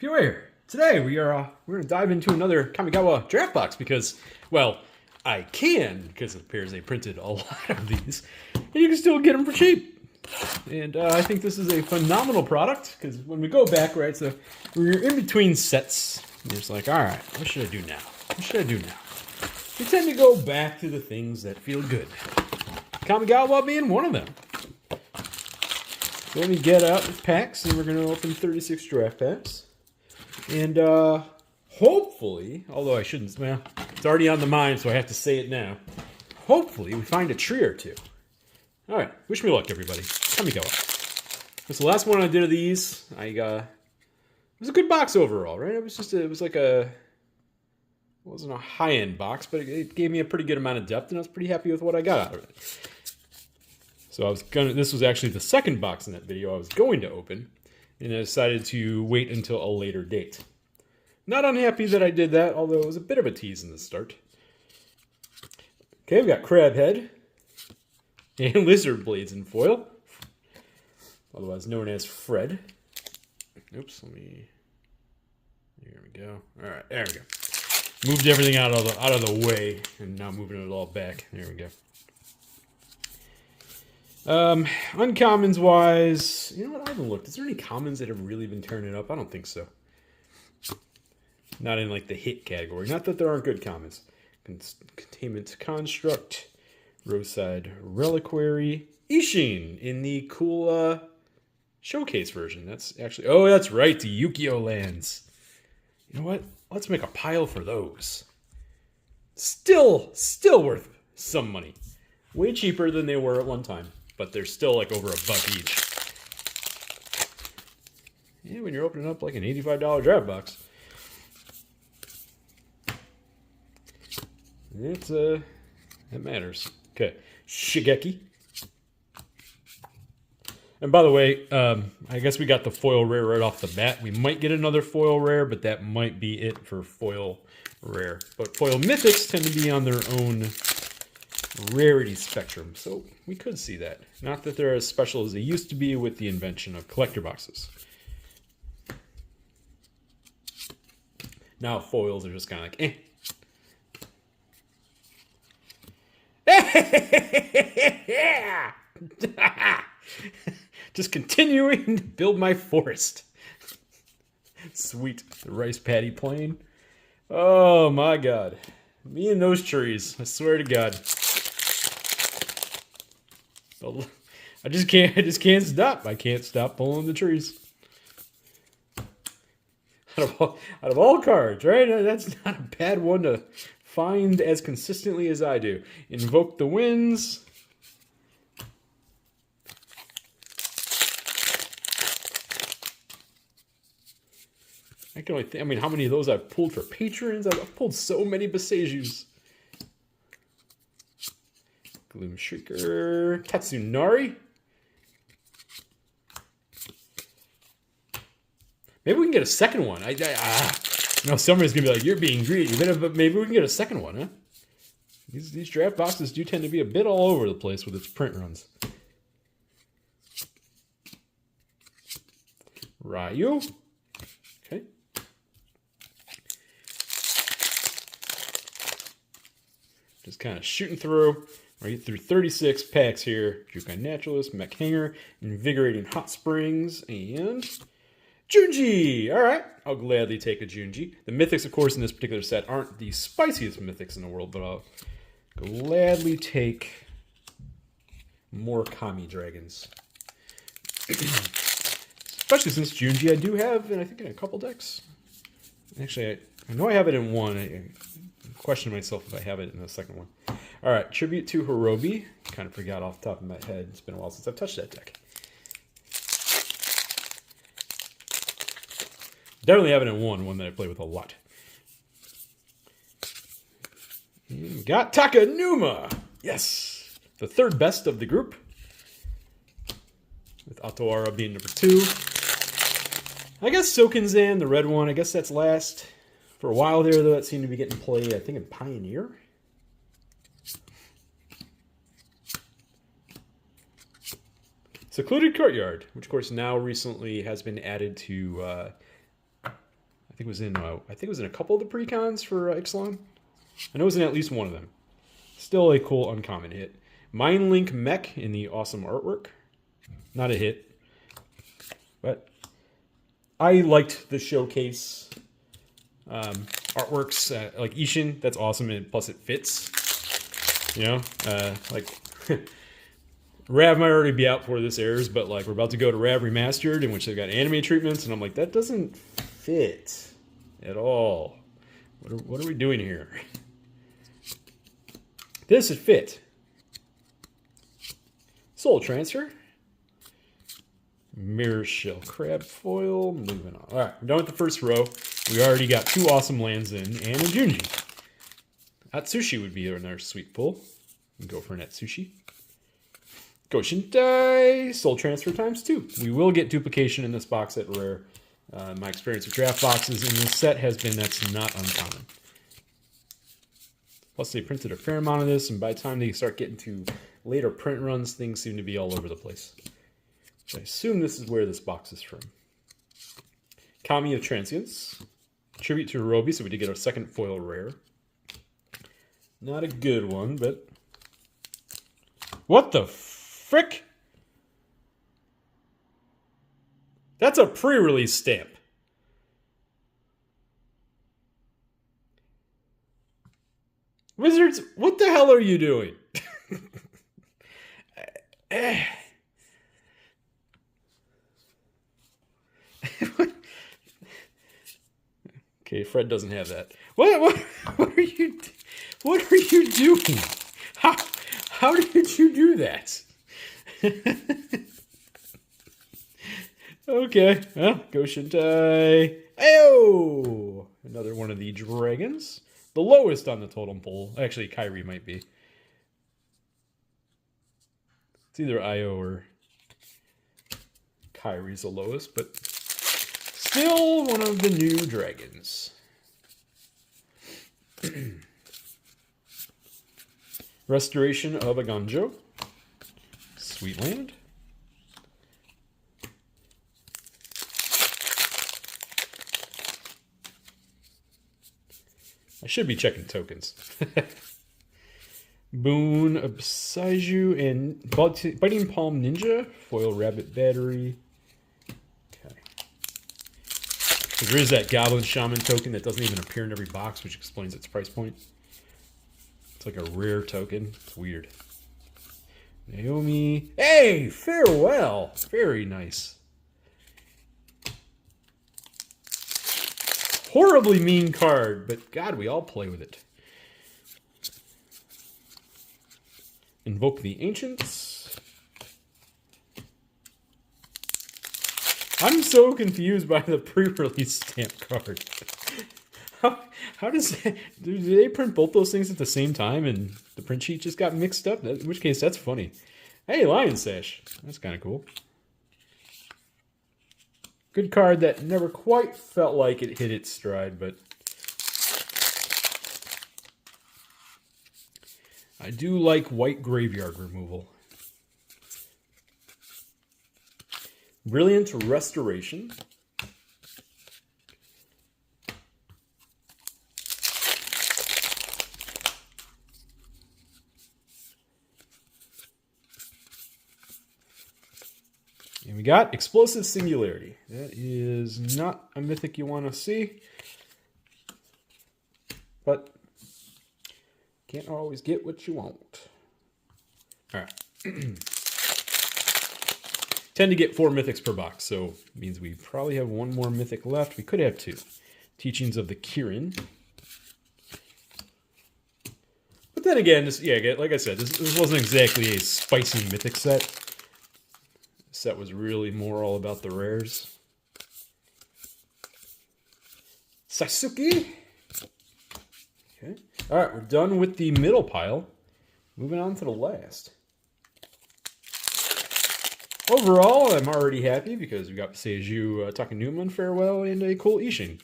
Here. Today we're gonna dive into another Kamigawa draft box because, well, I can because it appears they printed a lot of these, and you can still get them for cheap. And I think this is a phenomenal product because when we go back, right, so we're in between sets. You're just like, all right, what should I do now? What should I do now? We tend to go back to the things that feel good. Kamigawa being one of them. So let me get out the packs, and we're gonna open 36 draft packs. And hopefully, although I shouldn't, well, it's already on the mind, so I have to say it now. Hopefully, we find a tree or two. All right, wish me luck, everybody. Kamigawa. That's the last one I did of these. It was a good box overall, right? It wasn't a high-end box, but it gave me a pretty good amount of depth, and I was pretty happy with what I got out of it. So this was actually the second box in that video I was going to open, and I decided to wait until a later date. Not unhappy that I did that, although it was a bit of a tease in the start. Okay, we've got Crabhead and Lizard Blades in foil, otherwise known as Fred. Oops, here we go. All right, there we go. Moved everything out of the way, and now moving it all back. There we go. Uncommons wise, you know what? I haven't looked. Is there any commons that have really been turning up? I don't think so. Not in like the hit category. Not that there aren't good commons. Containment Construct, Roadside Reliquary, Ishin in the cool showcase version. That's actually, oh, that's right, the Yu-Gi-Oh lands. You know what? Let's make a pile for those. Still worth some money. Way cheaper than they were at one time. But they're still like over $1 each. Yeah, when you're opening up like an $85 draft box. It matters. Okay, Shigeki. And by the way, I guess we got the foil rare right off the bat. We might get another foil rare, but that might be it for foil rare. But foil mythics tend to be on their own rarity spectrum, so we could see that. Not that they're as special as they used to be with the invention of collector boxes. Now foils are just kind of like, just continuing to build my forest. Sweet. The rice paddy plain. Oh my god. Me and those trees. I swear to god. I just can't stop. I can't stop pulling the trees. Out of all cards, right? That's not a bad one to find as consistently as I do. Invoke the Winds. I can only think, I mean, how many of those I've pulled for patrons? I've pulled so many Besejus. Gloom Shrieker, Katsunari. Maybe we can get a second one. No, somebody's gonna be like, "You're being greedy," but maybe we can get a second one, huh? These draft boxes do tend to be a bit all over the place with its print runs. Ryu. Okay. Just kind of shooting through. Right through 36 packs here. Jukai Naturalist, Mech Hanger, Invigorating Hot Springs, and Junji! Alright, I'll gladly take a Junji. The mythics, of course, in this particular set aren't the spiciest mythics in the world, but I'll gladly take more Kami Dragons. Especially since Junji I do have, and I think in a couple decks. Actually, I know I have it in one. I question myself if I have it in the second one. All right, Tribute to Hirobi. Kind of forgot off the top of my head. It's been a while since I've touched that deck. Definitely have it in one that I play with a lot. And we got Takanuma. Yes, the third best of the group. With Otawara being number 2. I guess Sokenzan, the red one, I guess that's last. For a while there, though, that seemed to be getting played, I think, in Pioneer. Secluded Courtyard, which of course now recently has been added to I think it was in a couple of the precons for Ixalan. I know it was in at least one of them. Still a cool uncommon hit. Mindlink Mech in the awesome artwork. Not a hit. But I liked the showcase artworks. Like Ishin, that's awesome, and plus it fits. You know, like Rav might already be out for this airs, but like we're about to go to Rav Remastered, in which they've got anime treatments, and I'm like, that doesn't fit at all. What are we doing here? This would fit. Soul Transfer. Mirror Shell Crab Foil. Moving on. Alright, we're done with the first row. We already got 2 awesome lands in and a Junji. Atsushi would be another sweet pull. We can go for an Atsushi. Goshintai. Soul Transfer times 2. We will get duplication in this box at rare. My experience with draft boxes in this set has been that's not uncommon. Plus, they printed a fair amount of this, and by the time they start getting to later print runs, things seem to be all over the place. So I assume this is where this box is from. Kami of Transience. Tribute to Orobi, so we did get our second foil rare. Not a good one, but... What the frick? That's a pre-release stamp. Wizards, what the hell are you doing? Okay, Fred doesn't have that. What are you doing? How did you do that? Okay, well, Goshintai. Ayo! Another one of the dragons. The lowest on the totem pole. Actually, Kyrie might be. It's either Io or Kyrie's the lowest, but still one of the new dragons. Restoration of Aganjo. Sweetland. I should be checking tokens. Boon of Saiju and Biting Palm Ninja. Foil Rabbit Battery. Okay. There is that Goblin Shaman token that doesn't even appear in every box, which explains its price point. It's like a rare token. It's weird. Naomi. Hey, farewell. Very nice. Horribly mean card, but God, we all play with it. Invoke the Ancients. I'm so confused by the pre-release stamp card. How does that, do they print both those things at the same time and the print sheet just got mixed up? In which case, that's funny. Hey, Lion Sash. That's kind of cool. Good card that never quite felt like it hit its stride, but I do like white graveyard removal. Brilliant Restoration. And we got Explosive Singularity. That is not a mythic you want to see. But can't always get what you want. Alright. Tend to get 4 mythics per box, so it means we probably have 1 more mythic left. We could have 2. Teachings of the Kirin. But then again, like I said, this wasn't exactly a spicy mythic set. Set was really more all about the rares. Sasuke. Okay. All right, we're done with the middle pile. Moving on to the last. Overall, I'm already happy because we got Seiju Takenuma farewell and a cool Ishin.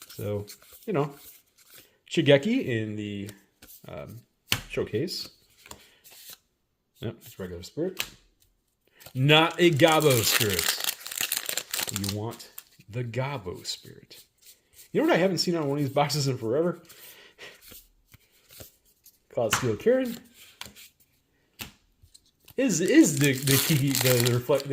So, you know, Shigeki in the showcase. Yep, it's regular spirit. Not a Gabo spirit. You want the Gabo spirit. You know what I haven't seen on one of these boxes in forever? Cloudsteel Karen. Is the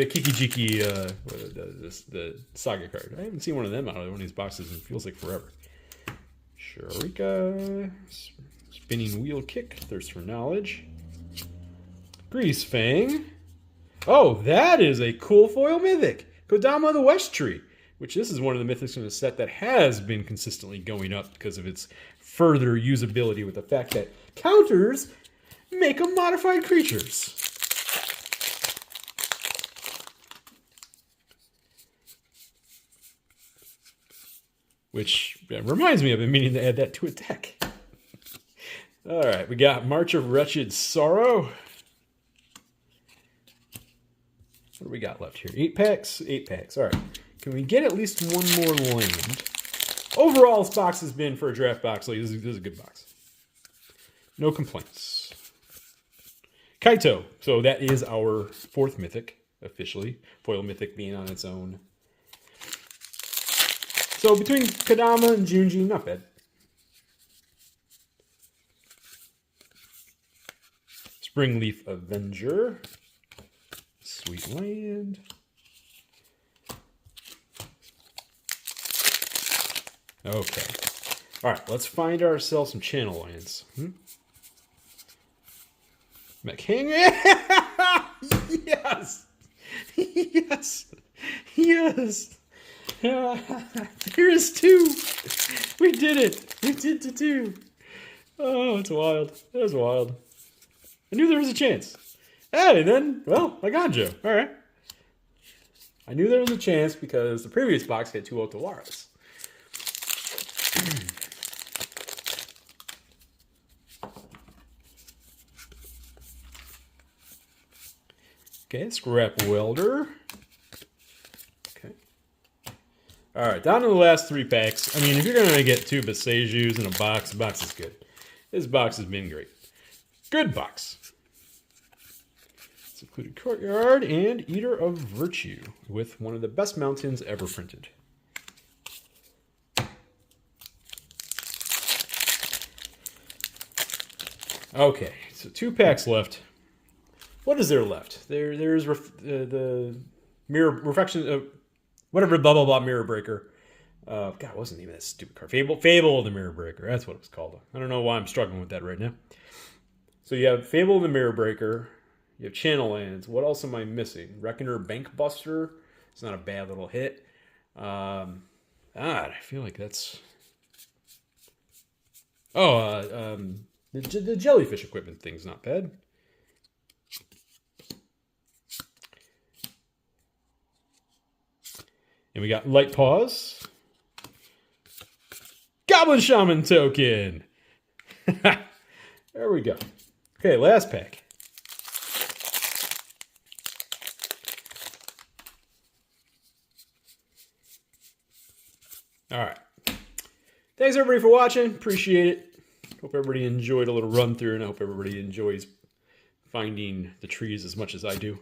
Kiki-Jiki the Saga card. I haven't seen one of them out of one of these boxes in feels like forever. Sharika, Spinning Wheel Kick, Thirst for Knowledge. Grease Fang. Oh, that is a cool foil mythic. Kodama the West Tree, which this is one of the mythics in the set that has been consistently going up because of its further usability with the fact that counters make them modified creatures. Which reminds me, I've been meaning to add that to a deck. All right, we got March of Wretched Sorrow. What do we got left here? 8 packs? 8 packs. All right. Can we get at least one more land? Overall, this box has been, for a draft box, like, this is a good box. No complaints. Kaito. So that is our 4th mythic, officially. Foil mythic being on its own. So between Kodama and Junji, not bad. Springleaf Avenger. Sweet Land. Okay. Alright, let's find ourselves some channel lands. McHang. Yes! Yes! Yes! Here's 2! We did it! We did the 2! Oh, it's wild. That was wild. I knew there was a chance. Hey, then, well, I got Joe. Alright. I knew there was a chance because the previous box had 2 Otawaras. Okay, Scrap Welder. Okay. Alright, down to the last 3 packs. I mean, if you're going to get 2 Boseijus in a box, the box is good. This box has been great. Good box. Secluded Courtyard and Eater of Virtue with one of the best mountains ever printed. Okay, so 2 packs left. What is there left? There's the mirror reflection, whatever, blah blah blah, Mirror Breaker. God, it wasn't even that stupid card. Fable of the Mirror Breaker. That's what it was called. I don't know why I'm struggling with that right now. So you have Fable of the Mirror Breaker. You have Channel Lands. What else am I missing? Reckoner Bankbuster. It's not a bad little hit. I feel like that's... Oh, the jellyfish equipment thing's not bad. And we got Light Paws. Goblin Shaman token. There we go. Okay, last pack. All right. Thanks, everybody, for watching. Appreciate it. Hope everybody enjoyed a little run through, and I hope everybody enjoys finding the trees as much as I do.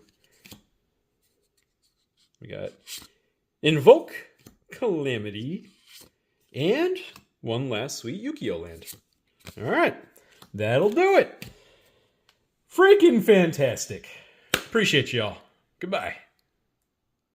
We got Invoke Calamity and one last sweet Yu-Gi-Oh land. All right. That'll do it. Freaking fantastic. Appreciate y'all. Goodbye.